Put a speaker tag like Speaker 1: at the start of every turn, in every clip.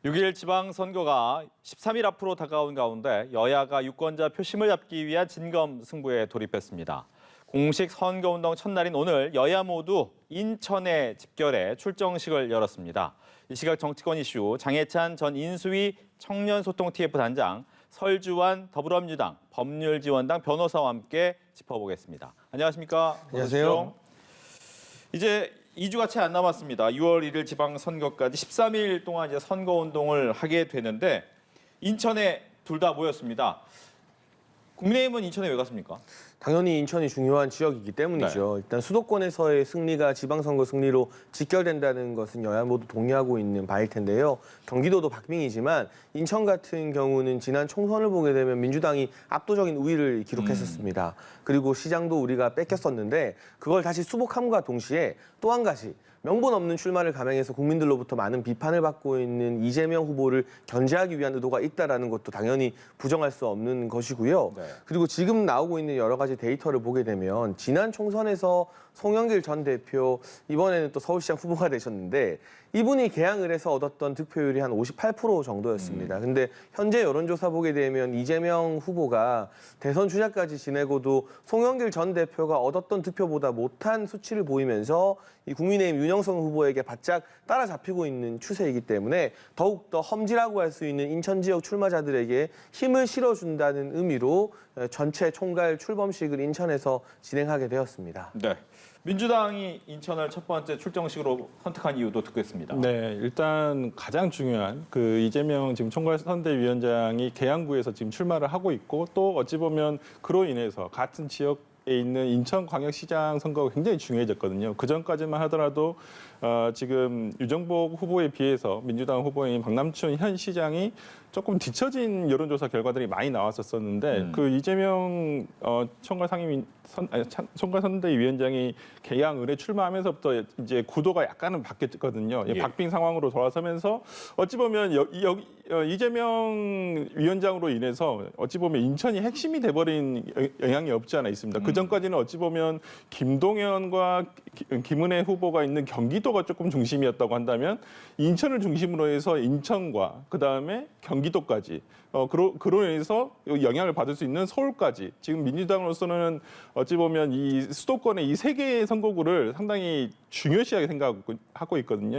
Speaker 1: 6일 지방선거가 13일 앞으로 다가온 가운데 여야가 유권자 표심을 잡기 위한 진검 승부에 돌입했습니다. 공식 선거운동 첫날인 오늘 여야 모두 인천에 집결해 출정식을 열었습니다. 이 시각 정치권 이슈 장해찬 전 인수위 청년소통 TF 단장, 설주환 더불어민주당 법률지원당 변호사와 함께 짚어보겠습니다. 안녕하십니까?
Speaker 2: 안녕하세요.
Speaker 1: 이제 2주가 채 안 남았습니다. 6월 1일 지방선거까지 13일 동안 이제 선거운동을 하게 되는데 인천에 둘 다 모였습니다. 국민의힘은 인천에 왜 갔습니까?
Speaker 2: 당연히 인천이 중요한 지역이기 때문이죠. 일단 수도권에서의 승리가 지방선거 승리로 직결된다는 것은 여야 모두 동의하고 있는 바일 텐데요. 경기도도 박빙이지만 인천 같은 경우는 지난 총선을 보게 되면 민주당이 압도적인 우위를 기록했었습니다. 그리고 시장도 우리가 뺏겼었는데 그걸 다시 수복함과 동시에 또 한 가지 명분 없는 출마를 감행해서 국민들로부터 많은 비판을 받고 있는 이재명 후보를 견제하기 위한 의도가 있다는 것도 당연히 부정할 수 없는 것이고요.
Speaker 1: 네.
Speaker 2: 그리고 지금 나오고 있는 여러 가지 데이터를 보게 되면 지난 총선에서 송영길 전 대표 이번에는 또 서울시장 후보가 되셨는데 이분이 개항을 해서 얻었던 득표율이 한 58% 정도였습니다. 근데 현재 여론조사 보게 되면 이재명 후보가 대선 주자까지 지내고도 송영길 전 대표가 얻었던 득표보다 못한 수치를 보이면서 이 국민의힘 윤영선 후보에게 바짝 따라잡히고 있는 추세이기 때문에 더욱더 험지라고 할 수 있는 인천 지역 출마자들에게 힘을 실어준다는 의미로 전체 총괄 출범식을 인천에서 진행하게 되었습니다.
Speaker 1: 네. 민주당이 인천을 첫 번째 출정식으로 선택한 이유도 듣겠습니다.
Speaker 3: 네, 일단 가장 중요한 그 이재명 지금 총괄선대위원장이 계양구에서 지금 출마를 하고 있고 또 어찌 보면 그로 인해서 같은 지역에 있는 인천광역시장 선거가 굉장히 중요해졌거든요. 그 전까지만 하더라도 지금 유정복 후보에 비해서 민주당 후보인 박남춘 현 시장이 조금 뒤처진 여론조사 결과들이 많이 나왔었는데 그 이재명 총괄선대위원장이 개항을에 출마하면서부터 이제 구도가 약간은 바뀌었거든요.
Speaker 1: 예.
Speaker 3: 박빙 상황으로 돌아서면서 어찌 보면 이재명 위원장으로 인해서 어찌 보면 인천이 핵심이 돼버린 영향이 없지 않아 있습니다. 그 전까지는 어찌 보면 김동연과 김은혜 후보가 있는 경기도가 조금 중심이었다고 한다면 인천을 중심으로 해서 인천과 그 다음에 경기도까지 그로 인해서 영향을 받을 수 있는 서울까지 지금 민주당으로서는 어찌 보면 이 수도권의 이 세 개의 선거구를 상당히 중요시하게 생각하고 있거든요.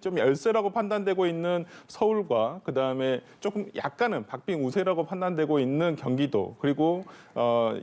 Speaker 3: 좀 열세라고 판단되고 있는 서울과 그 다음에 조금 약간은 박빙 우세라고 판단되고 있는 경기도 그리고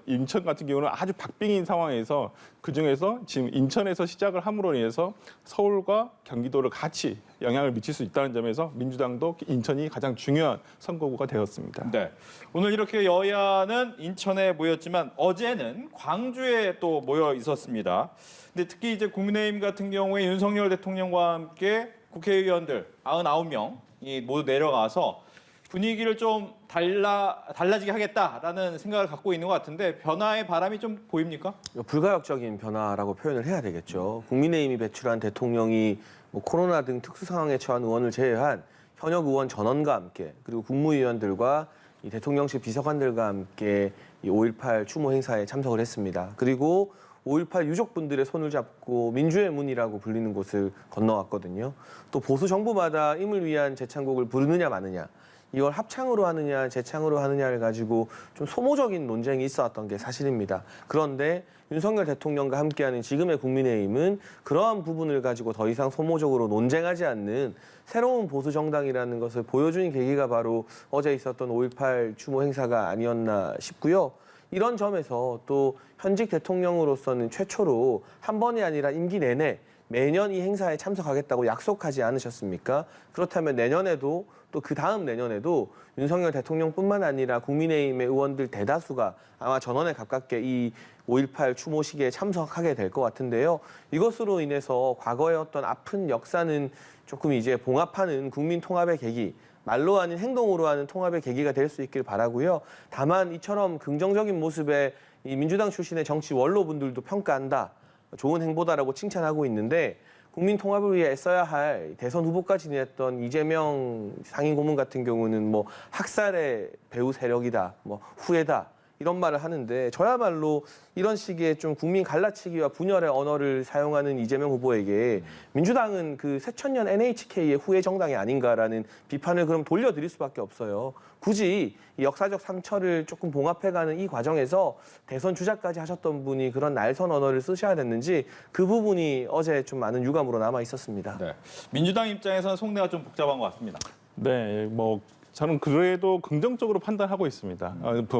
Speaker 3: 인천 같은 경우는 아주 박빙인 상황에서 그 중에서 지금 인천에서 시작을 함으로 인해서 서울과 경기도를 같이 영향을 미칠 수 있다는 점에서 민주당도 인천이 가장 중요한 선거구가 되었습니다.
Speaker 1: 네. 오늘 이렇게 여야는 인천에 모였지만 어제는 광주에 또 모여 있었습니다. 근데 특히 이제 국민의힘 같은 경우에 윤석열 대통령과 함께 국회의원들 99명이 모두 내려가서 분위기를 좀 달라지게 하겠다라는 생각을 갖고 있는 것 같은데 변화의 바람이 좀 보입니까?
Speaker 2: 불가역적인 변화라고 표현을 해야 되겠죠. 국민의힘이 배출한 대통령이 코로나 등 특수 상황에 처한 의원을 제외한 현역 의원 전원과 함께 그리고 국무위원들과 이 대통령실 비서관들과 함께 이 5.18 추모 행사에 참석을 했습니다. 그리고 5.18 유족분들의 손을 잡고 민주의 문이라고 불리는 곳을 건너왔거든요. 또 보수 정부마다 임을 위한 재창곡을 부르느냐 마느냐, 이걸 합창으로 하느냐 재창으로 하느냐를 가지고 좀 소모적인 논쟁이 있었던 게 사실입니다. 그런데 윤석열 대통령과 함께하는 지금의 국민의힘은 그러한 부분을 가지고 더 이상 소모적으로 논쟁하지 않는 새로운 보수 정당이라는 것을 보여준 계기가 바로 어제 있었던 5.18 추모 행사가 아니었나 싶고요. 이런 점에서 또 현직 대통령으로서는 최초로 한 번이 아니라 임기 내내 매년 이 행사에 참석하겠다고 약속하지 않으셨습니까? 그렇다면 내년에도 또 그 다음 내년에도 윤석열 대통령뿐만 아니라 국민의힘의 의원들 대다수가 아마 전원에 가깝게 이 5.18 추모식에 참석하게 될 것 같은데요. 이것으로 인해서 과거의 어떤 아픈 역사는 조금 이제 봉합하는 국민 통합의 계기, 말로 아닌 행동으로 하는 통합의 계기가 될 수 있길 바라고요. 다만 이처럼 긍정적인 모습에 이 민주당 출신의 정치 원로분들도 평가한다. 좋은 행보다라고 칭찬하고 있는데 국민 통합을 위해 애써야 할 대선 후보까지 지냈던 이재명 상임 고문 같은 경우는 학살의 배후 세력이다, 후예다 이런 말을 하는데 저야말로 이런 식의 좀 국민 갈라치기와 분열의 언어를 사용하는 이재명 후보에게 민주당은 그 새천년 NHK의 후예 정당이 아닌가라는 비판을 그럼 돌려드릴 수밖에 없어요. 굳이 이 역사적 상처를 조금 봉합해가는 이 과정에서 대선 주자까지 하셨던 분이 그런 날선 언어를 쓰셔야 됐는지 그 부분이 어제 좀 많은 유감으로 남아 있었습니다.
Speaker 1: 네. 민주당 입장에서는 속내가 좀 복잡한 것 같습니다.
Speaker 3: 네, 뭐 저는 그래도 긍정적으로 판단하고 있습니다.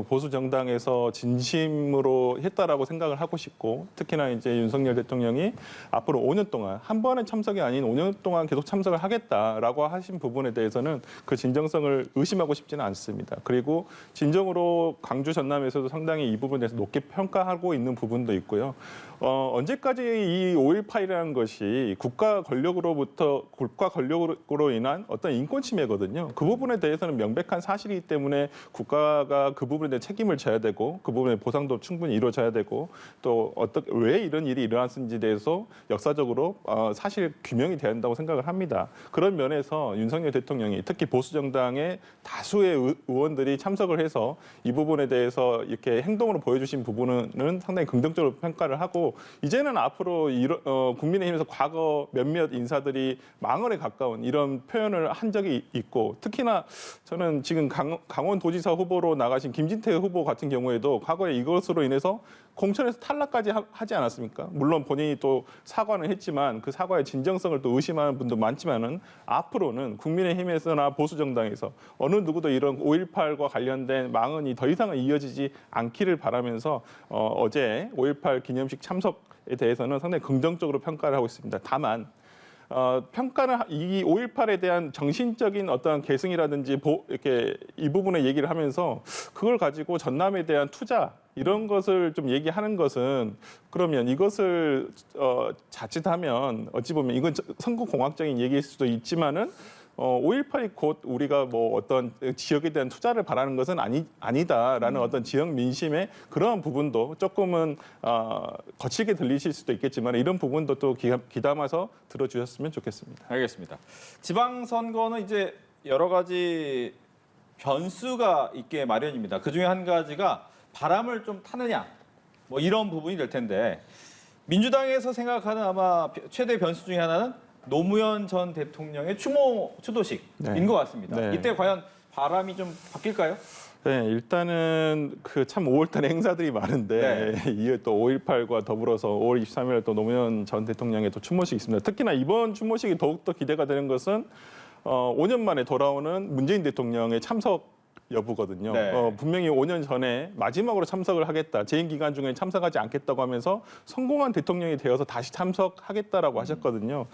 Speaker 3: 보수 정당에서 진심으로 했다라고 생각을 하고 싶고, 특히나 이제 윤석열 대통령이 앞으로 5년 동안 한 번의 참석이 아닌 5년 동안 계속 참석을 하겠다라고 하신 부분에 대해서는 그 진정성을 의심하고 싶지는 않습니다. 그리고 진정으로 광주 전남에서도 상당히 이 부분에 대해서 높게 평가하고 있는 부분도 있고요. 언제까지 이 5.18이라는 것이 국가 권력으로 인한 어떤 인권 침해거든요. 그 부분에 대해서는 명백한 사실이기 때문에 국가가 그 부분에 대해 책임을 져야 되고 그 부분에 보상도 충분히 이루어져야 되고 또 왜 이런 일이 일어났는지에 대해서 역사적으로 사실 규명이 돼야 한다고 생각을 합니다. 그런 면에서 윤석열 대통령이 특히 보수 정당의 다수의 의원들이 참석을 해서 이 부분에 대해서 이렇게 행동으로 보여주신 부분은 상당히 긍정적으로 평가를 하고 이제는 앞으로 국민의힘에서 과거 몇몇 인사들이 망언에 가까운 이런 표현을 한 적이 있고 특히나 저는 지금 강원도지사 후보로 나가신 김진태 후보 같은 경우에도 과거에 이것으로 인해서 공천에서 탈락까지 하지 않았습니까? 물론 본인이 또 사과는 했지만 그 사과의 진정성을 또 의심하는 분도 많지만은 앞으로는 국민의힘에서나 보수정당에서 어느 누구도 이런 5.18과 관련된 망언이 더 이상은 이어지지 않기를 바라면서 어제 5.18 기념식 참석에 대해서는 상당히 긍정적으로 평가를 하고 있습니다. 다만 평가는 이 5.18에 대한 정신적인 어떤 계승이라든지 이렇게 이 부분에 얘기를 하면서 그걸 가지고 전남에 대한 투자 이런 것을 좀 얘기하는 것은 그러면 이것을 자칫하면 어찌 보면 이건 선거공학적인 얘기일 수도 있지만은 5.18이 곧 우리가 뭐 어떤 지역에 대한 투자를 바라는 것은 아니다라는 어떤 지역 민심의 그러한 부분도 조금은 거칠게 들리실 수도 있겠지만 이런 부분도 또 귀담아서 들어주셨으면 좋겠습니다.
Speaker 1: 알겠습니다. 지방선거는 이제 여러 가지 변수가 있게 마련입니다. 그중에 한 가지가 바람을 좀 타느냐 뭐 이런 부분이 될 텐데 민주당에서 생각하는 아마 최대 변수 중에 하나는 노무현 전 대통령의 추도식인 것 같습니다.
Speaker 3: 네.
Speaker 1: 이때 과연 바람이 좀 바뀔까요?
Speaker 3: 네, 일단은 그 참 5월달에 행사들이 많은데 이에 또 5.18과 더불어서 5월 23일 또 노무현 전 대통령의 또 추모식이 있습니다. 특히나 이번 추모식이 더욱더 기대가 되는 것은 5년 만에 돌아오는 문재인 대통령의 참석 여부거든요.
Speaker 1: 네.
Speaker 3: 분명히 5년 전에 마지막으로 참석을 하겠다. 재임 기간 중에 참석하지 않겠다고 하면서 성공한 대통령이 되어서 다시 참석하겠다라고 하셨거든요.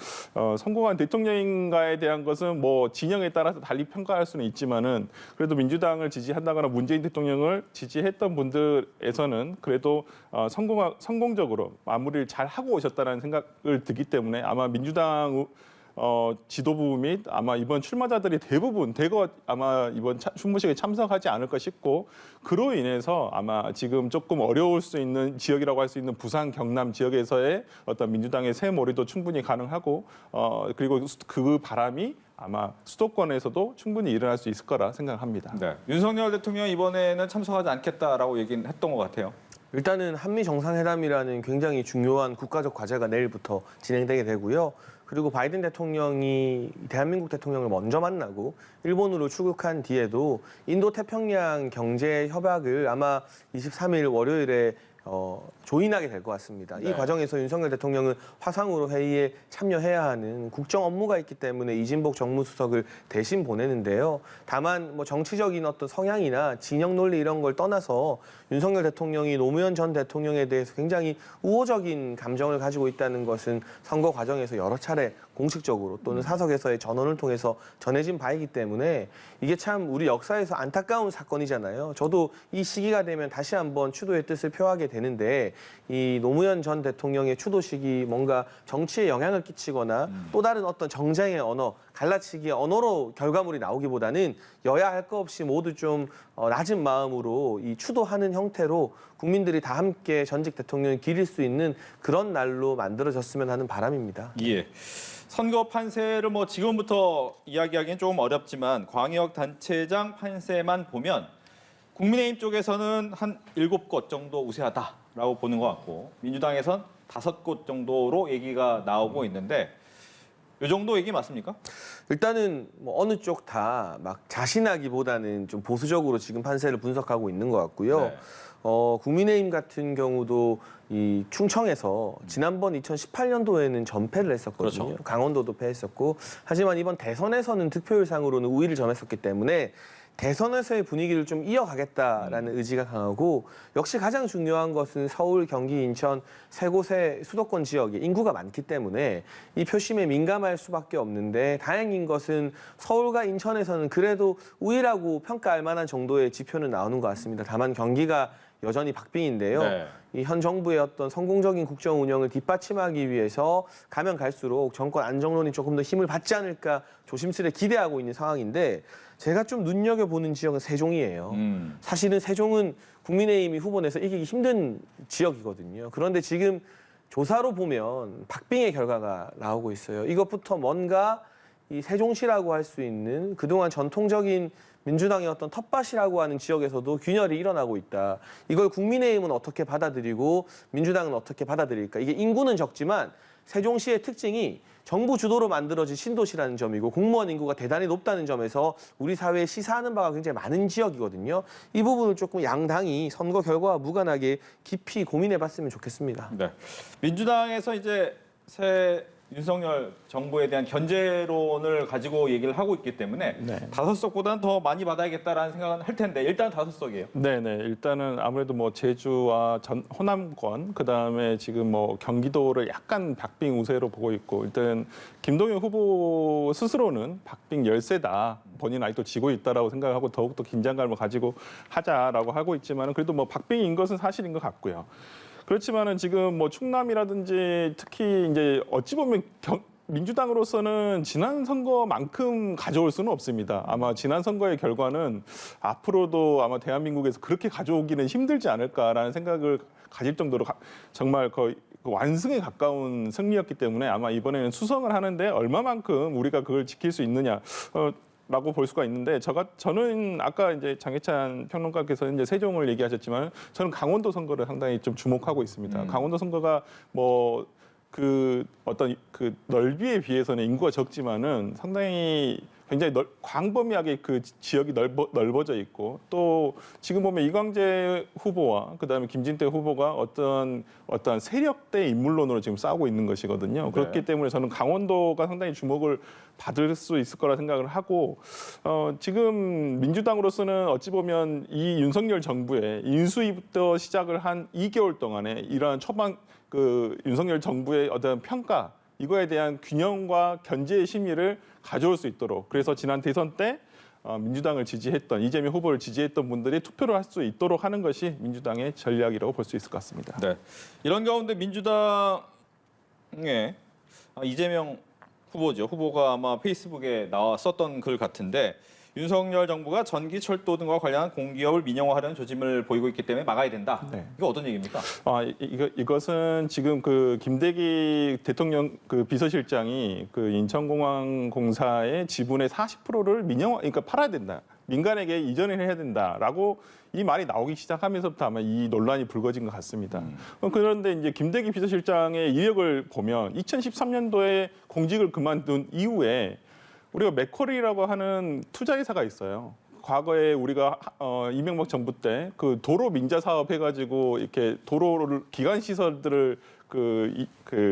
Speaker 3: 성공한 대통령인가에 대한 것은 뭐 진영에 따라서 달리 평가할 수는 있지만은 그래도 민주당을 지지한다거나 문재인 대통령을 지지했던 분들에서는 그래도 성공적으로 마무리를 잘 하고 오셨다는 생각을 들기 때문에 아마 민주당 지도부 및 아마 이번 출마자들이 대거 아마 이번 추모식에 참석하지 않을까 싶고 그로 인해서 아마 지금 조금 어려울 수 있는 지역이라고 할 수 있는 부산, 경남 지역에서의 어떤 민주당의 새 몰이도 충분히 가능하고 그리고 그 바람이 아마 수도권에서도 충분히 일어날 수 있을 거라 생각합니다.
Speaker 1: 네. 윤석열 대통령이 이번에는 참석하지 않겠다라고 얘기는 했던 것 같아요.
Speaker 2: 일단은 한미 정상회담이라는 굉장히 중요한 국가적 과제가 내일부터 진행되게 되고요. 그리고 바이든 대통령이 대한민국 대통령을 먼저 만나고 일본으로 출국한 뒤에도 인도 태평양 경제 협약을 아마 23일 월요일에 조인하게 될 것 같습니다.
Speaker 1: 네.
Speaker 2: 이 과정에서 윤석열 대통령은 화상으로 회의에 참여해야 하는 국정 업무가 있기 때문에 이진복 정무수석을 대신 보내는데요. 다만 뭐 정치적인 어떤 성향이나 진영 논리 이런 걸 떠나서 윤석열 대통령이 노무현 전 대통령에 대해서 굉장히 우호적인 감정을 가지고 있다는 것은 선거 과정에서 여러 차례 공식적으로 또는 사석에서의 전언을 통해서 전해진 바이기 때문에 이게 참 우리 역사에서 안타까운 사건이잖아요. 저도 이 시기가 되면 다시 한번 추도의 뜻을 표하게 되는데 이 노무현 전 대통령의 추도식이 뭔가 정치에 영향을 끼치거나 또 다른 어떤 정쟁의 언어, 갈라치기의 언어로 결과물이 나오기보다는 여야 할 거 없이 모두 좀 낮은 마음으로 이 추도하는 형태로 국민들이 다 함께 전직 대통령을 기릴 수 있는 그런 날로 만들어졌으면 하는 바람입니다.
Speaker 1: 예. 선거 판세를 뭐 지금부터 이야기하기는 조금 어렵지만 광역단체장 판세만 보면 국민의힘 쪽에서는 한 7곳 정도 우세하다라고 보는 것 같고 민주당에선 5곳 정도로 얘기가 나오고 있는데 이 정도 얘기 맞습니까?
Speaker 2: 일단은 뭐 어느 쪽 다 막 자신하기보다는 좀 보수적으로 지금 판세를 분석하고 있는 것 같고요.
Speaker 1: 네.
Speaker 2: 국민의힘 같은 경우도 이 충청에서 지난번 2018년도에는 전패를 했었거든요.
Speaker 1: 그렇죠.
Speaker 2: 강원도도 패했었고 하지만 이번 대선에서는 득표율상으로는 우위를 점했었기 때문에 대선에서의 분위기를 좀 이어가겠다라는 의지가 강하고 역시 가장 중요한 것은 서울, 경기, 인천 세 곳의 수도권 지역에 인구가 많기 때문에 이 표심에 민감할 수밖에 없는데 다행인 것은 서울과 인천에서는 그래도 우위라고 평가할 만한 정도의 지표는 나오는 것 같습니다. 다만 경기가 여전히 박빙인데요.
Speaker 1: 네.
Speaker 2: 이 현 정부의 어떤 성공적인 국정 운영을 뒷받침하기 위해서 가면 갈수록 정권 안정론이 조금 더 힘을 받지 않을까 조심스레 기대하고 있는 상황인데 제가 좀 눈여겨보는 지역은 세종이에요. 사실은 세종은 국민의힘이 후보 내서 이기기 힘든 지역이거든요. 그런데 지금 조사로 보면 박빙의 결과가 나오고 있어요. 이것부터 뭔가 이 세종시라고 할 수 있는 그동안 전통적인 민주당의 어떤 텃밭이라고 하는 지역에서도 균열이 일어나고 있다. 이걸 국민의힘은 어떻게 받아들이고 민주당은 어떻게 받아들일까? 이게 인구는 적지만 세종시의 특징이 정부 주도로 만들어진 신도시라는 점이고 공무원 인구가 대단히 높다는 점에서 우리 사회에 시사하는 바가 굉장히 많은 지역이거든요. 이 부분을 조금 양당이 선거 결과와 무관하게 깊이 고민해봤으면 좋겠습니다.
Speaker 1: 네. 민주당에서 이제 새 윤석열 정부에 대한 견제론을 가지고 얘기를 하고 있기 때문에
Speaker 3: 네.
Speaker 1: 5석보다는 더 많이 받아야겠다라는 생각은 할 텐데 일단 5석이에요.
Speaker 3: 네네. 일단은 아무래도 뭐 제주와 호남권, 그 다음에 지금 뭐 경기도를 약간 박빙 우세로 보고 있고, 일단 김동연 후보 스스로는 박빙 열세다. 본인 아직도 지고 있다라고 생각하고 더욱더 긴장감을 가지고 하자라고 하고 있지만은 그래도 뭐 박빙인 것은 사실인 것 같고요. 그렇지만은 지금 뭐 충남이라든지 특히 이제 어찌 보면 민주당으로서는 지난 선거만큼 가져올 수는 없습니다. 아마 지난 선거의 결과는 앞으로도 아마 대한민국에서 그렇게 가져오기는 힘들지 않을까라는 생각을 가질 정도로 정말 거의 완승에 가까운 승리였기 때문에 아마 이번에는 수성을 하는데 얼마만큼 우리가 그걸 지킬 수 있느냐. 라고 볼 수가 있는데 저는 아까 이제 장혜찬 평론가께서 이제 세종을 얘기하셨지만 저는 강원도 선거를 상당히 좀 주목하고 있습니다. 강원도 선거가 뭐 그 어떤 그 넓이에 비해서는 인구가 적지만은 상당히 굉장히 광범위하게 그 지역이 넓어져 있고 또 지금 보면 이광재 후보와 그다음에 김진태 후보가 어떤 세력대 인물론으로 지금 싸우고 있는 것이거든요.
Speaker 1: 네.
Speaker 3: 그렇기 때문에 저는 강원도가 상당히 주목을 받을 수 있을 거라 생각을 하고 지금 민주당으로서는 어찌 보면 이 윤석열 정부의 인수위부터 시작을 한 2개월 동안에 이러한 초반 그 윤석열 정부의 어떤 평가 이거에 대한 균형과 견제의 심의를 가져올 수 있도록 그래서 지난 대선 때 민주당을 지지했던 이재명 후보를 지지했던 분들이 투표를 할 수 있도록 하는 것이 민주당의 전략이라고 볼 수 있을 것 같습니다.
Speaker 1: 네. 이런 가운데 민주당의 이재명 후보죠. 후보가 아마 페이스북에 나왔었던 글 같은데 윤석열 정부가 전기, 철도 등과 관련한 공기업을 민영화하려는 조짐을 보이고 있기 때문에 막아야 된다.
Speaker 3: 네.
Speaker 1: 이거 어떤 얘기입니까?
Speaker 3: 이것은 지금 그 김대기 대통령 그 비서실장이 그 인천공항공사의 지분의 40%를 그러니까 팔아야 된다. 민간에게 이전을 해야 된다라고 이 말이 나오기 시작하면서부터 아마 이 논란이 불거진 것 같습니다. 그런데 이제 김대기 비서실장의 이력을 보면 2013년도에 공직을 그만둔 이후에 우리가 맥쿼리라고 하는 투자회사가 있어요. 과거에 우리가 이명박 정부 때 그 도로 민자 사업 해가지고 이렇게 도로를 기관 시설들을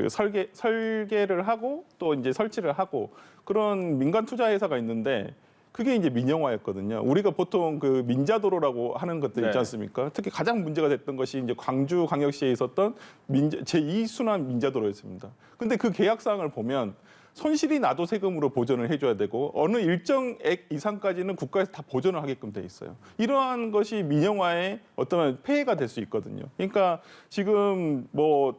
Speaker 3: 설계를 하고 또 이제 설치를 하고 그런 민간 투자회사가 있는데 그게 이제 민영화였거든요. 우리가 보통 그 민자도로라고 하는 것들 있지
Speaker 1: 네.
Speaker 3: 않습니까? 특히 가장 문제가 됐던 것이 이제 광주광역시에 있었던 제2순환 민자도로였습니다. 근데 그 계약사항을 보면 손실이 나도 세금으로 보전을 해줘야 되고 어느 일정액 이상까지는 국가에서 다 보전을 하게끔 돼 있어요. 이러한 것이 민영화의 어떤 폐해가 될 수 있거든요. 그러니까 지금 뭐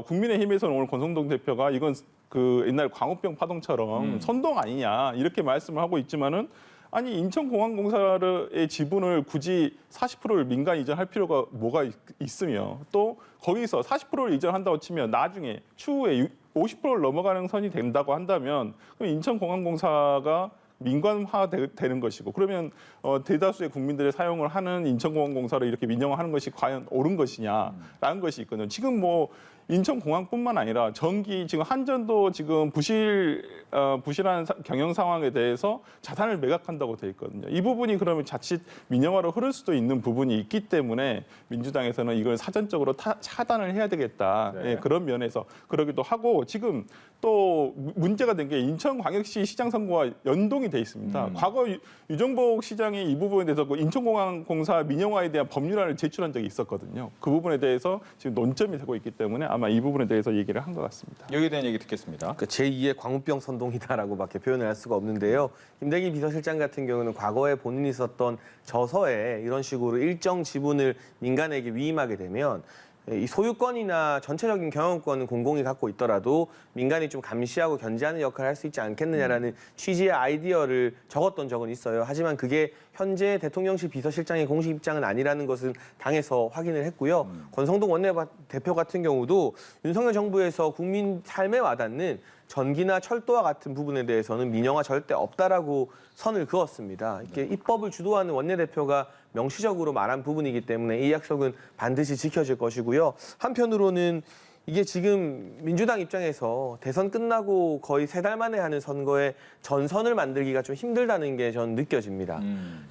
Speaker 3: 국민의힘에서는 오늘 권성동 대표가 이건 그 옛날 광우병 파동처럼 선동 아니냐 이렇게 말씀을 하고 있지만은 아니 인천공항공사의 지분을 굳이 40%를 민간 이전할 필요가 뭐가 있으며 또 거기서 40%를 이전한다고 치면 나중에 추후에 50%를 넘어가는 선이 된다고 한다면 그럼 인천공항공사가 민관화되는 것이고 그러면 대다수의 국민들이 사용을 하는 인천공항공사를 이렇게 민영화하는 것이 과연 옳은 것이냐라는 것이 있거든요. 지금 뭐 인천공항뿐만 아니라 전기 지금 한전도 지금 부실한 경영 상황에 대해서 자산을 매각한다고 돼 있거든요. 이 부분이 그러면 자칫 민영화로 흐를 수도 있는 부분이 있기 때문에 민주당에서는 이걸 사전적으로 차단을 해야 되겠다.
Speaker 1: 네.
Speaker 3: 예, 그런 면에서 그러기도 하고 지금 또 문제가 된 게 인천광역시 시장 선거와 연동이 돼 있습니다. 과거 유정복 시장이 이 부분에 대해서 그 인천공항공사 민영화에 대한 법률안을 제출한 적이 있었거든요. 그 부분에 대해서 지금 논점이 되고 있기 때문에 아마 이 부분에 대해서 얘기를 한 것 같습니다.
Speaker 1: 여기에 대한 얘기 듣겠습니다.
Speaker 2: 그 제2의 광우병 선동이다라고밖에 표현을 할 수가 없는데요. 김대기 비서실장 같은 경우는 과거에 본인이 썼던 저서에 이런 식으로 일정 지분을 민간에게 위임하게 되면 이 소유권이나 전체적인 경영권은 공공이 갖고 있더라도 민간이 좀 감시하고 견제하는 역할을 할 수 있지 않겠느냐라는 취지의 아이디어를 적었던 적은 있어요. 하지만 그게 현재 대통령실 비서실장의 공식 입장은 아니라는 것은 당에서 확인을 했고요. 권성동 원내대표 같은 경우도 윤석열 정부에서 국민 삶에 와닿는 전기나 철도와 같은 부분에 대해서는 민영화 절대 없다라고 선을 그었습니다. 이렇게 입법을 주도하는 원내대표가 명시적으로 말한 부분이기 때문에 이 약속은 반드시 지켜질 것이고요. 한편으로는 이게 지금 민주당 입장에서 대선 끝나고 거의 3달 만에 하는 선거에 전선을 만들기가 좀 힘들다는 게 전 느껴집니다.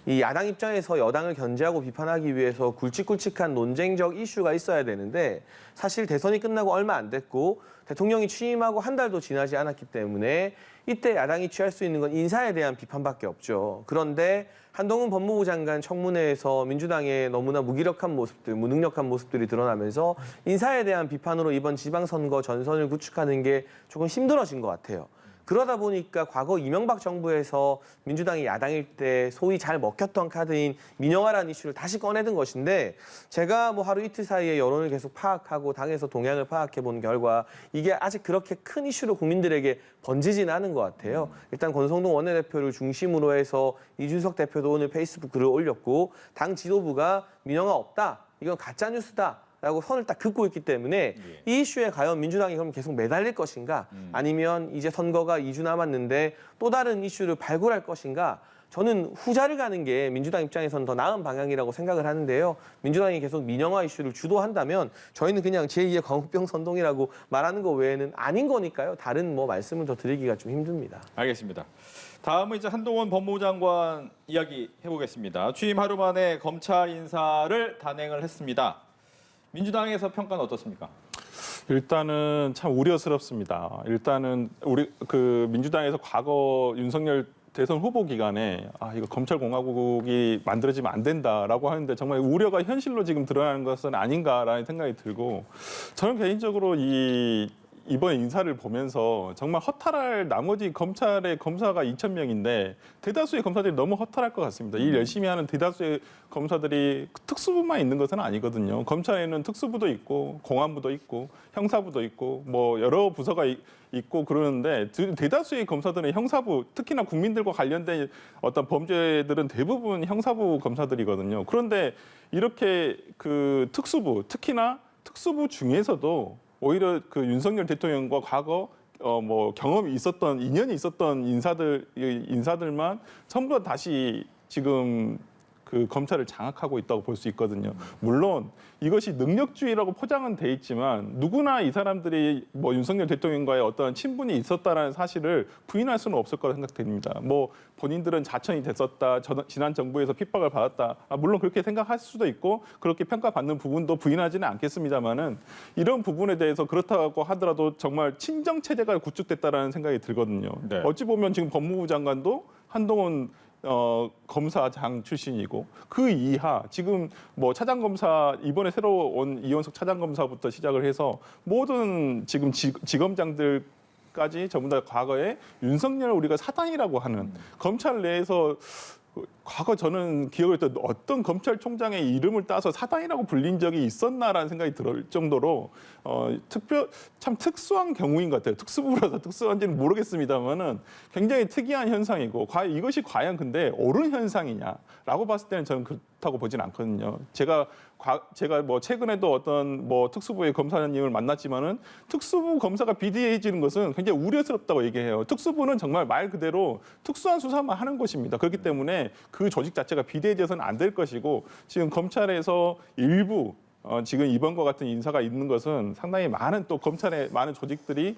Speaker 2: 이 야당 입장에서 여당을 견제하고 비판하기 위해서 굵직굵직한 논쟁적 이슈가 있어야 되는데 사실 대선이 끝나고 얼마 안 됐고 대통령이 취임하고 한 달도 지나지 않았기 때문에 이때 야당이 취할 수 있는 건 인사에 대한 비판밖에 없죠. 그런데 한동훈 법무부 장관 청문회에서 민주당의 너무나 무기력한 모습들, 무능력한 모습들이 드러나면서 인사에 대한 비판으로 이번 지방선거 전선을 구축하는 게 조금 힘들어진 것 같아요. 그러다 보니까 과거 이명박 정부에서 민주당이 야당일 때 소위 잘 먹혔던 카드인 민영화라는 이슈를 다시 꺼내든 것인데 제가 뭐 하루 이틀 사이에 여론을 계속 파악하고 당에서 동향을 파악해 본 결과 이게 아직 그렇게 큰 이슈로 국민들에게 번지지는 않은 것 같아요. 일단 권성동 원내대표를 중심으로 해서 이준석 대표도 오늘 페이스북 글을 올렸고 당 지도부가 민영화 없다, 이건 가짜뉴스다 라고 선을 딱 긋고 있기 때문에 이 이슈에 과연 민주당이 그럼 계속 매달릴 것인가 아니면 이제 선거가 2주 남았는데 또 다른 이슈를 발굴할 것인가 저는 후자를 가는 게 민주당 입장에서는 더 나은 방향이라고 생각을 하는데요. 민주당이 계속 민영화 이슈를 주도한다면 저희는 그냥 제2의 광우병 선동이라고 말하는 거 외에는 아닌 거니까요. 다른 뭐 말씀을 더 드리기가 좀 힘듭니다.
Speaker 1: 알겠습니다. 다음은 이제 한동훈 법무부 장관 이야기 해보겠습니다. 취임 하루 만에 검찰 인사를 단행을 했습니다. 민주당에서 평가는 어떻습니까?
Speaker 3: 일단은 참 우려스럽습니다. 일단은 우리 그 민주당에서 과거 윤석열 대선 후보 기간에 이거 검찰공화국이 만들어지면 안 된다라고 하는데 정말 우려가 현실로 지금 드러나는 것은 아닌가라는 생각이 들고 저는 개인적으로 이번 인사를 보면서 정말 허탈할 나머지 검찰의 검사가 2,000명인데 대다수의 검사들이 너무 허탈할 것 같습니다. 일 열심히 하는 대다수의 검사들이 특수부만 있는 것은 아니거든요. 검찰에는 특수부도 있고 공안부도 있고 형사부도 있고 뭐 여러 부서가 있고 그러는데 대다수의 검사들은 형사부, 특히나 국민들과 관련된 어떤 범죄들은 대부분 형사부 검사들이거든요. 그런데 이렇게 그 특수부, 특히나 특수부 중에서도 오히려 그 윤석열 대통령과 과거 뭐 경험이 있었던 인연이 있었던 인사들만 전부 다 다시 지금 그 검찰을 장악하고 있다고 볼 수 있거든요. 물론 이것이 능력주의라고 포장은 돼 있지만 누구나 이 사람들이 뭐 윤석열 대통령과의 어떤 친분이 있었다라는 사실을 부인할 수는 없을 거라 생각됩니다. 뭐 본인들은 자천이 됐었다, 지난 정부에서 핍박을 받았다. 물론 그렇게 생각할 수도 있고 그렇게 평가받는 부분도 부인하지는 않겠습니다만은 이런 부분에 대해서 그렇다고 하더라도 정말 친정 체제가 구축됐다라는 생각이 들거든요.
Speaker 1: 네.
Speaker 3: 어찌 보면 지금 법무부 장관도 한동훈 검사장 출신이고 그 이하 지금 뭐 차장검사 이번에 새로 온 이원석 차장검사부터 시작을 해서 모든 지금 지검장들까지 전부 다 과거에 윤석열 우리가 사단이라고 하는 검찰 내에서 과거 저는 기억을 했던 어떤 검찰총장의 이름을 따서 사단이라고 불린 적이 있었나라는 생각이 들 정도로 참 특수한 경우인 것 같아요. 특수부라서 특수한지는 모르겠습니다만은 굉장히 특이한 현상이고 이것이 과연 근데 옳은 현상이냐라고 봤을 때는 저는 그렇다고 보진 않거든요. 제가 제가 뭐 최근에도 어떤 뭐 특수부의 검사님을 만났지만은 특수부 검사가 비대해지는 것은 굉장히 우려스럽다고 얘기해요. 특수부는 정말 말 그대로 특수한 수사만 하는 것입니다. 그렇기 때문에 그 조직 자체가 비대해져서는 안 될 것이고 지금 검찰에서 일부 지금 이번과 같은 인사가 있는 것은 상당히 많은 또 검찰의 많은 조직들이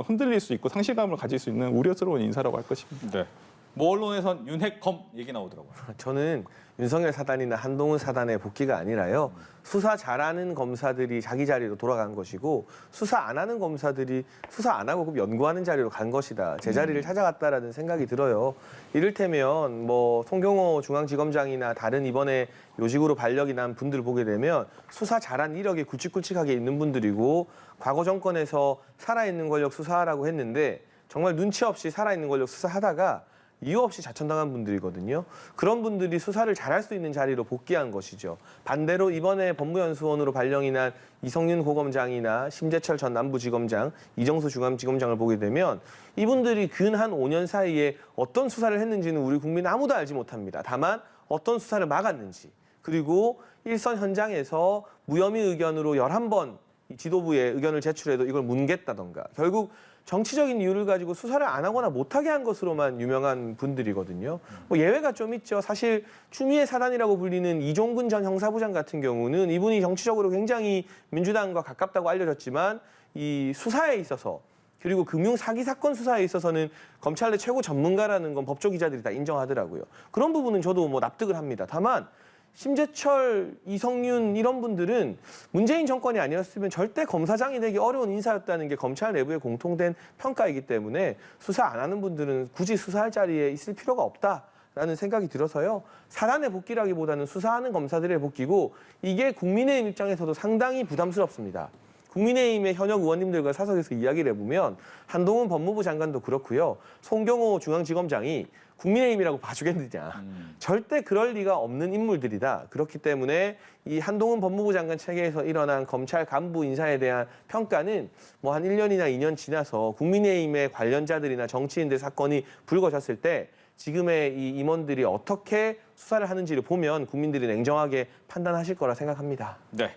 Speaker 3: 흔들릴 수 있고 상실감을 가질 수 있는 우려스러운 인사라고 할 것입니다.
Speaker 1: 네. 뭐 언론에선 윤핵검 얘기 나오더라고요.
Speaker 2: 저는 윤석열 사단이나 한동훈 사단의 복귀가 아니라요. 수사 잘하는 검사들이 자기 자리로 돌아간 것이고 수사 안 하는 검사들이 수사 안 하고 연구하는 자리로 간 것이다. 제 자리를 찾아갔다라는 생각이 들어요. 이를테면 뭐 송경호 중앙지검장이나 다른 이번에 요직으로 발령이 난 분들 보게 되면 수사 잘한 이력이 굵직굵직하게 있는 분들이고 과거 정권에서 살아있는 권력 수사하라고 했는데 정말 눈치 없이 살아있는 권력 수사하다가 이유 없이 자천당한 분들이거든요. 그런 분들이 수사를 잘할 수 있는 자리로 복귀한 것이죠. 반대로 이번에 법무연수원으로 발령이 난 이성윤 고검장이나 심재철 전 남부지검장, 이정수 중앙지검장을 보게 되면 이분들이 근 한 5년 사이에 어떤 수사를 했는지는 우리 국민 아무도 알지 못합니다. 다만 어떤 수사를 막았는지 그리고 일선 현장에서 무혐의 의견으로 11번 지도부에 의견을 제출해도 이걸 뭉갰다던가 결국 정치적인 이유를 가지고 수사를 안 하거나 못하게 한 것으로만 유명한 분들이거든요. 뭐 예외가 좀 있죠. 사실 추미애 사단이라고 불리는 이종근 전 형사부장 같은 경우는 이분이 정치적으로 굉장히 민주당과 가깝다고 알려졌지만 이 수사에 있어서 그리고 금융 사기 사건 수사에 있어서는 검찰 내 최고 전문가라는 건 법조 기자들이 다 인정하더라고요. 그런 부분은 저도 뭐 납득을 합니다. 다만 심재철, 이성윤 이런 분들은 문재인 정권이 아니었으면 절대 검사장이 되기 어려운 인사였다는 게 검찰 내부의 공통된 평가이기 때문에 수사 안 하는 분들은 굳이 수사할 자리에 있을 필요가 없다라는 생각이 들어서요. 사단의 복귀라기보다는 수사하는 검사들의 복귀고 이게 국민의힘 입장에서도 상당히 부담스럽습니다. 국민의힘의 현역 의원님들과 사석에서 이야기를 해보면 한동훈 법무부 장관도 그렇고요. 송경호 중앙지검장이 국민의힘이라고 봐주겠느냐. 절대 그럴 리가 없는 인물들이다. 그렇기 때문에 이 한동훈 법무부 장관 체계에서 일어난 검찰 간부 인사에 대한 평가는 뭐 한 1년이나 2년 지나서 국민의힘의 관련자들이나 정치인들 사건이 불거졌을 때 지금의 이 임원들이 어떻게 수사를 하는지를 보면 국민들이 냉정하게 판단하실 거라 생각합니다.
Speaker 1: 네.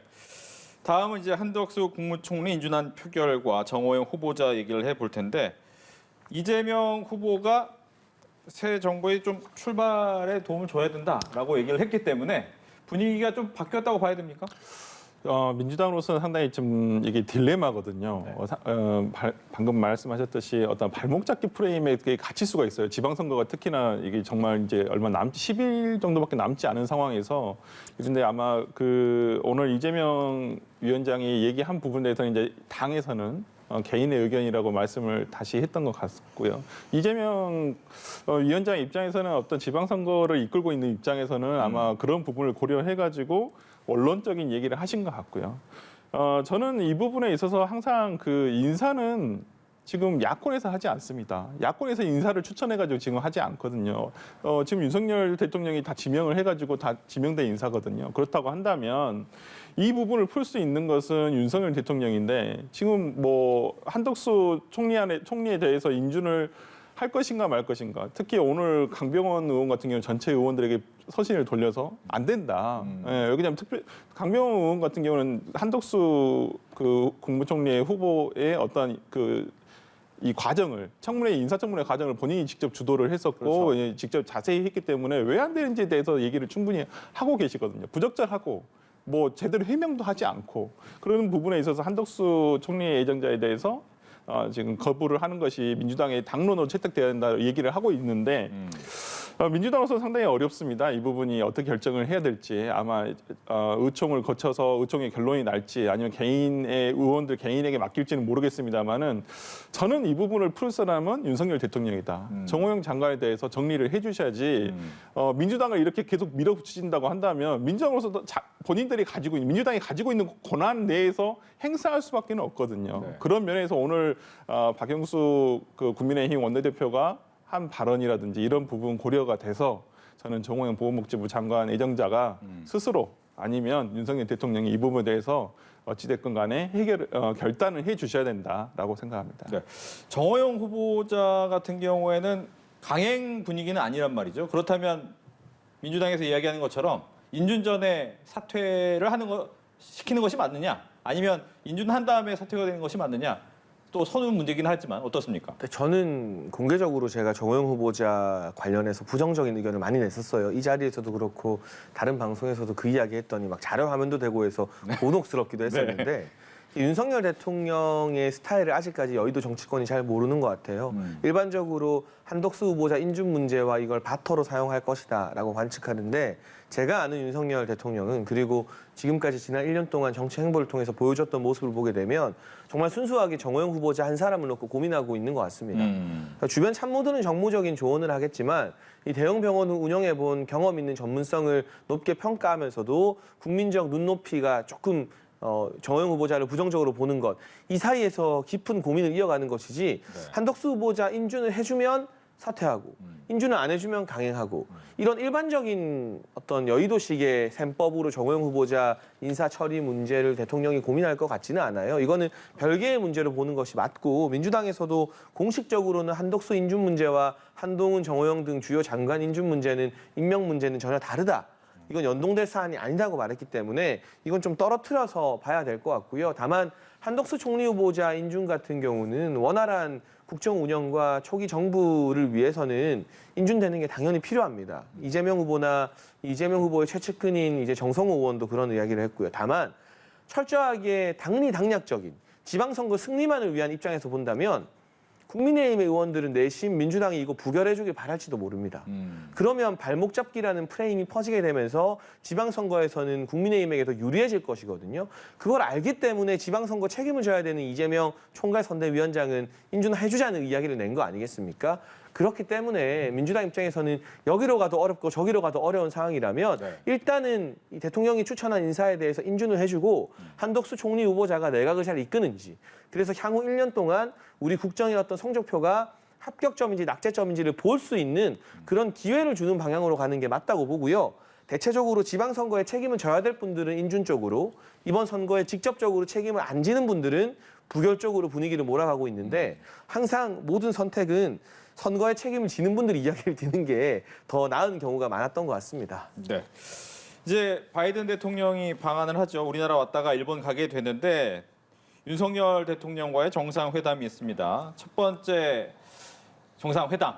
Speaker 1: 다음은 이제 한덕수 국무총리 인준안 표결과 정호영 후보자 얘기를 해볼 텐데 이재명 후보가 새 정부의 좀 출발에 도움을 줘야 된다라고 얘기를 했기 때문에 분위기가 좀 바뀌었다고 봐야 됩니까?
Speaker 3: 민주당으로서는 상당히 좀 이게 딜레마거든요.
Speaker 1: 네.
Speaker 3: 방금 말씀하셨듯이 어떤 발목 잡기 프레임에 갇힐 수가 있어요. 지방선거가 특히나 이게 정말 이제 얼마 10일 정도밖에 남지 않은 상황에서 그런데 아마 오늘 이재명 위원장이 얘기한 부분에 대해서는 이제 당에서는 개인의 의견이라고 말씀을 다시 했던 것 같고요. 이재명 위원장 입장에서는 어떤 지방선거를 이끌고 있는 입장에서는 아마 그런 부분을 고려해가지고 원론적인 얘기를 하신 것 같고요. 저는 이 부분에 있어서 항상 인사는 지금 야권에서 하지 않습니다. 야권에서 인사를 추천해가지고 지금 하지 않거든요. 지금 윤석열 대통령이 다 지명을 해가지고 다 지명된 인사거든요. 그렇다고 한다면 이 부분을 풀 수 있는 것은 윤석열 대통령인데 지금 뭐 한덕수 총리에 대해서 인준을 할 것인가 말 것인가. 특히 오늘 강병원 의원 같은 경우는 전체 의원들에게 서신을 돌려서 안 된다. 왜냐하면 강병원 의원 같은 경우는 한덕수 국무총리의 후보의 어떤 이 과정을 인사청문회 과정을 본인이 직접 주도를 했었고
Speaker 1: 그렇죠.
Speaker 3: 예, 직접 자세히 했기 때문에 왜 안 되는지에 대해서 얘기를 충분히 하고 계시거든요. 부적절하고 뭐 제대로 해명도 하지 않고 그런 부분에 있어서 한덕수 총리의 예정자에 대해서 지금 거부를 하는 것이 민주당의 당론으로 채택돼야 된다 얘기를 하고 있는데 민주당으로서 상당히 어렵습니다. 이 부분이 어떻게 결정을 해야 될지 아마 의총을 거쳐서 의총의 결론이 날지 아니면 의원들 개인에게 맡길지는 모르겠습니다만은 저는 이 부분을 풀 사람은 윤석열 대통령이다. 정호영 장관에 대해서 정리를 해주셔야지 민주당을 이렇게 계속 밀어붙이신다고 한다면 민주당으로서도 민주당이 가지고 있는 권한 내에서 행사할 수밖에 없거든요.
Speaker 1: 네.
Speaker 3: 그런 면에서 오늘 박영수 국민의힘 원내대표가 한 발언이라든지 이런 부분 고려가 돼서 저는 정호영 보건복지부 장관 예정자가 스스로 아니면 윤석열 대통령이 이 부분에 대해서 어찌됐건 간에 결단을 해주셔야 된다라고 생각합니다.
Speaker 1: 네. 정호영 후보자 같은 경우에는 강행 분위기는 아니란 말이죠. 그렇다면 민주당에서 이야기하는 것처럼 인준 전에 사퇴를 시키는 것이 맞느냐? 아니면 인준한 다음에 사퇴가 되는 것이 맞느냐? 또 선후 문제긴 하지만 어떻습니까?
Speaker 2: 근데 저는 공개적으로 제가 정호영 후보자 관련해서 부정적인 의견을 많이 냈었어요. 이 자리에서도 그렇고 다른 방송에서도 그 이야기 했더니 막 자료 화면도 되고 해서 곤혹스럽기도 했었는데 윤석열 대통령의 스타일을 아직까지 여의도 정치권이 잘 모르는 것 같아요. 일반적으로 한덕수 후보자 인준 문제와 이걸 바터로 사용할 것이다라고 관측하는데 제가 아는 윤석열 대통령은 그리고 지금까지 지난 1년 동안 정치 행보를 통해서 보여줬던 모습을 보게 되면 정말 순수하게 정호영 후보자 한 사람을 놓고 고민하고 있는 것 같습니다. 주변 참모들은 정무적인 조언을 하겠지만 이 대형 병원을 운영해본 경험 있는 전문성을 높게 평가하면서도 국민적 눈높이가 조금 정호영 후보자를 부정적으로 보는 것, 이 사이에서 깊은 고민을 이어가는 것이지 한덕수 후보자 인준을 해주면 사퇴하고 인준을 안 해주면 강행하고 이런 일반적인 어떤 여의도식의 셈법으로 정호영 후보자 인사 처리 문제를 대통령이 고민할 것 같지는 않아요. 이거는 별개의 문제로 보는 것이 맞고 민주당에서도 공식적으로는 한덕수 인준 문제와 한동훈, 정호영 등 주요 장관 인준 문제는 임명 문제는 전혀 다르다. 이건 연동될 사안이 아니라고 말했기 때문에 이건 좀 떨어뜨려서 봐야 될 것 같고요. 다만 한덕수 총리 후보자 인준 같은 경우는 원활한 국정 운영과 초기 정부를 위해서는 인준되는 게 당연히 필요합니다. 이재명 후보나 이재명 후보의 최측근인 이제 정성호 의원도 그런 이야기를 했고요. 다만 철저하게 당리당략적인 지방선거 승리만을 위한 입장에서 본다면 국민의힘의 의원들은 내심 민주당이 이거 부결해주길 바랄지도 모릅니다. 그러면 발목 잡기라는 프레임이 퍼지게 되면서 지방선거에서는 국민의힘에게 더 유리해질 것이거든요. 그걸 알기 때문에 지방선거 책임을 져야 되는 이재명 총괄선대위원장은 인준해주자는 이야기를 낸 거 아니겠습니까? 그렇기 때문에 민주당 입장에서는 여기로 가도 어렵고 저기로 가도 어려운 상황이라면 일단은 이 대통령이 추천한 인사에 대해서 인준을 해주고 한덕수 총리 후보자가 내각을 잘 이끄는지 그래서 향후 1년 동안 우리 국정의 어떤 성적표가 합격점인지 낙제점인지를 볼 수 있는 그런 기회를 주는 방향으로 가는 게 맞다고 보고요. 대체적으로 지방선거에 책임을 져야 될 분들은 인준 쪽으로 이번 선거에 직접적으로 책임을 안 지는 분들은 부결 쪽으로 분위기를 몰아가고 있는데 항상 모든 선택은 선거에 책임을 지는 분들이 이야기를 듣는 게 더 나은 경우가 많았던 것 같습니다.
Speaker 1: 네. 이제 바이든 대통령이 방한을 하죠. 우리나라 왔다가 일본 가게 되는데 윤석열 대통령과의 정상회담이 있습니다. 첫 번째 정상회담.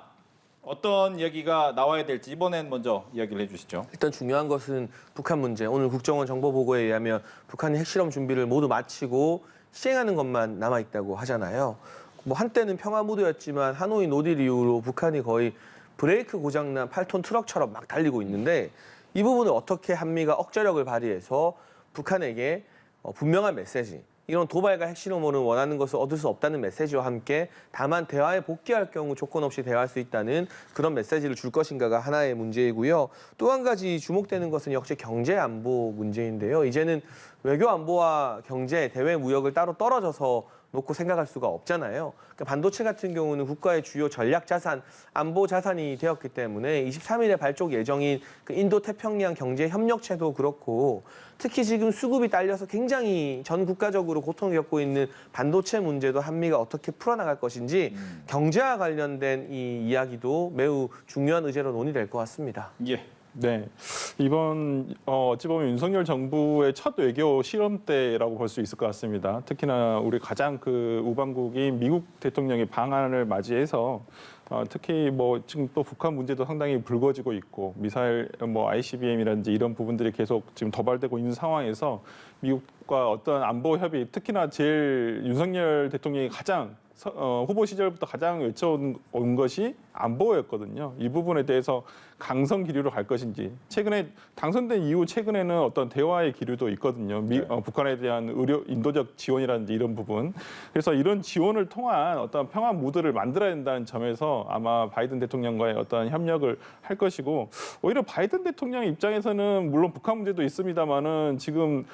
Speaker 1: 어떤 이야기가 나와야 될지 이번엔 먼저 이야기를 해주시죠.
Speaker 2: 일단 중요한 것은 북한 문제. 오늘 국정원 정보보고에 의하면 북한이 핵실험 준비를 모두 마치고 시행하는 것만 남아있다고 하잖아요. 뭐 한때는 평화 무드였지만 하노이 노딜 이후로 북한이 거의 브레이크 고장난 8톤 트럭처럼 막 달리고 있는데 이 부분을 어떻게 한미가 억제력을 발휘해서 북한에게 분명한 메시지, 이런 도발과 핵실험으로는 원하는 것을 얻을 수 없다는 메시지와 함께 다만 대화에 복귀할 경우 조건 없이 대화할 수 있다는 그런 메시지를 줄 것인가가 하나의 문제이고요. 또 한 가지 주목되는 것은 역시 경제 안보 문제인데요. 이제는 외교 안보와 경제, 대외 무역을 따로 떨어져서 놓고 생각할 수가 없잖아요. 그러니까 반도체 같은 경우는 국가의 주요 전략 자산, 안보 자산이 되었기 때문에 23일에 발족 예정인 그 인도 태평양 경제 협력체도 그렇고 특히 지금 수급이 딸려서 굉장히 전 국가적으로 고통을 겪고 있는 반도체 문제도 한미가 어떻게 풀어나갈 것인지 경제와 관련된 이 이야기도 매우 중요한 의제로 논의될 것 같습니다.
Speaker 1: 예.
Speaker 3: 네, 이번 어찌 보면 윤석열 정부의 첫 외교 실험 때라고 볼 수 있을 것 같습니다. 특히나 우리 가장 그 우방국인 미국 대통령의 방한을 맞이해서 특히 뭐 지금 또 북한 문제도 상당히 불거지고 있고 미사일 뭐 ICBM이라든지 이런 부분들이 계속 지금 도발되고 있는 상황에서 미국과 어떤 안보 협의, 특히나 제일 윤석열 대통령이 가장 후보 시절부터 가장 외쳐온 것이 안보였거든요. 이 부분에 대해서 강성 기류로 갈 것인지, 최근에 당선된 이후 최근에는 어떤 대화의 기류도 있거든요. 북한에 대한 인도적 지원이라든지 이런 부분. 그래서 이런 지원을 통한 어떤 평화 무드를 만들어야 된다는 점에서 아마 바이든 대통령과의 어떤 협력을 할 것이고, 오히려 바이든 대통령 입장에서는 물론 북한 문제도 있습니다만은 지금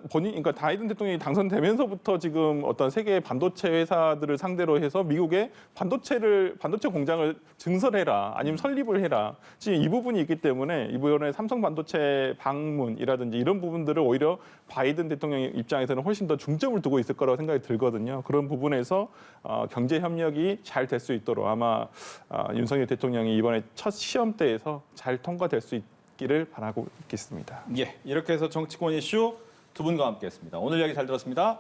Speaker 3: 그러니까 바이든 대통령이 당선되면서부터 지금 어떤 세계 반도체 회사들을 상대로 해서 미국의 반도체 공장을 증설해라, 아니면 설립을 해라. 지금 이 부분이 있기 때문에 이번에 삼성 반도체 방문이라든지 이런 부분들을 오히려 바이든 대통령 입장에서는 훨씬 더 중점을 두고 있을 거라고 생각이 들거든요. 그런 부분에서 경제 협력이 잘 될 수 있도록 아마 윤석열 대통령이 이번에 첫 시험대에서 잘 통과될 수 있게 있기를 바라고 있겠습니다.
Speaker 1: 예, 이렇게 해서 정치권 이슈 두 분과 함께했습니다. 오늘 이야기 잘 들었습니다.